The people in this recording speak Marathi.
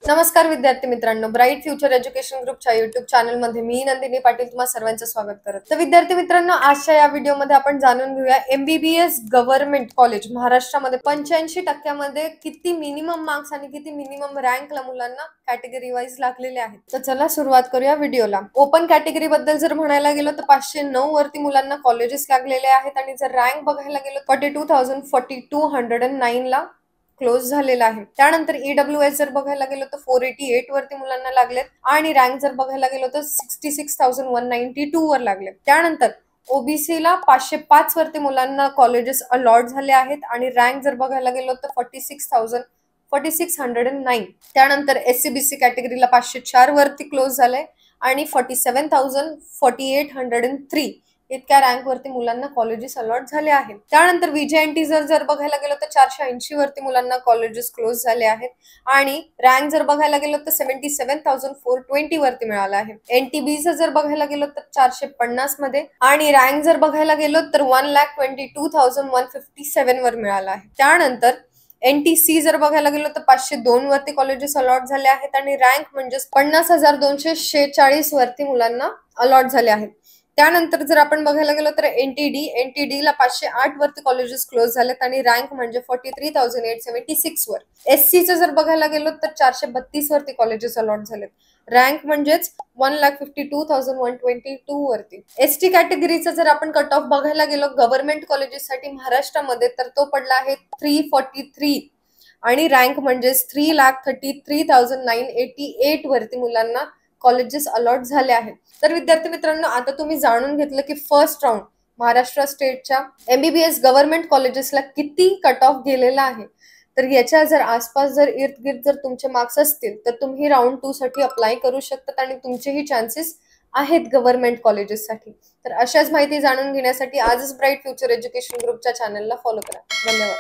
नमस्कार विद्यार्थी मित्रांनो, ब्राइट फ्युचर एज्युकेशन ग्रुपच्या युट्यूब चॅनलमध्ये मी नंदिनी पाटील तुम्हा सर्वांचं स्वागत करत. तर विद्यार्थी मित्रांनो, आजच्या या व्हिडिओमध्ये आपण जाणून घेऊया MBBS गव्हर्नमेंट कॉलेज महाराष्ट्रामध्ये 85% किती मिनिमम मार्क्स आणि किती मिनिमम रँकला मुलांना कॅटेगरी वाईज लागलेले आहेत. तर चला सुरुवात करूया व्हिडिओला. ओपन कॅटेगरी बद्दल जर म्हणायला गेलो तर 509 वरती मुलांना कॉलेजेस लागलेले आहेत आणि जर रँक बघायला गेलो 42,4209 ला क्लोज झालेला आहे. त्यानंतर EWS जर बघायला गेलो तर 488 वरती मुलांना लागलेत आणि रँक जर बघायला गेलो तर 66,192 वर लागले. त्यानंतर OBC ला 505 वरती मुलांना कॉलेजेस अलॉट झाले आहेत आणि रँक जर बघायला गेलो तर 46,009. त्यानंतर SC/BC कॅटेगरीला 504 वरती क्लोज झालंय आणि 47,4803 इतक्या रँक वरती मुलांना कॉलेजेस अलॉट झाले आहेत. त्यानंतर VJNT जर बघायला गेलो तर 480 वरती मुलांना कॉलेजेस क्लोज झाले आहेत आणि रँक जर बघायला गेलो तर 77,420 वरती मिळाला आहे. NTB जर बघायला गेलो तर 450 मध्ये आणि रँक जर बघायला गेलो तर 1,22,157 वर मिळाला आहे. त्यानंतर NTC जर बघायला गेलो तर 502 वरती कॉलेजेस अलॉट झाले आहेत आणि रँक म्हणजे 50,246 वरती मुलांना अलॉट झाले आहेत. त्यानंतर जर आपण बघायला गेलो तर NTD ला 508 वरती कॉलेजेस क्लोज झालेत आणि रँक म्हणजे 43,876 वर. SC जर बघायला गेलो तर 432 वरती कॉलेजेस अलॉट झालेत. रँक म्हणजेच 1,52,122 वरती. ST कॅटेगरीचा जर आपण कट ऑफ बघायला गेलो गव्हर्नमेंट कॉलेजेससाठी महाराष्ट्रामध्ये तर तो पडला आहे 343 आणि रँक म्हणजेच 3,33,988 वरती मुलांना कॉलेजेस अलॉट झाले आहेत. तर विद्यार्थी मित्रांनो, आता तुम्ही जाणून घेतलं की फर्स्ट राऊंड महाराष्ट्र स्टेटच्या MBBS गव्हर्नमेंट कॉलेजेसला किती कट ऑफ गेलेला आहे. तर याच्या जर आसपास जर इर्द गिर्द जर तुमचे मार्क्स असतील तर तुम्ही राऊंड 2 साठी अप्लाय करू शकतात आणि तुमचेही चान्सेस आहेत गव्हर्नमेंट कॉलेजेससाठी. तर अशाच माहिती जाणून घेण्यासाठी आजच ब्राइट फ्युचर एज्युकेशन ग्रुपच्या चॅनलला फॉलो करा. धन्यवाद.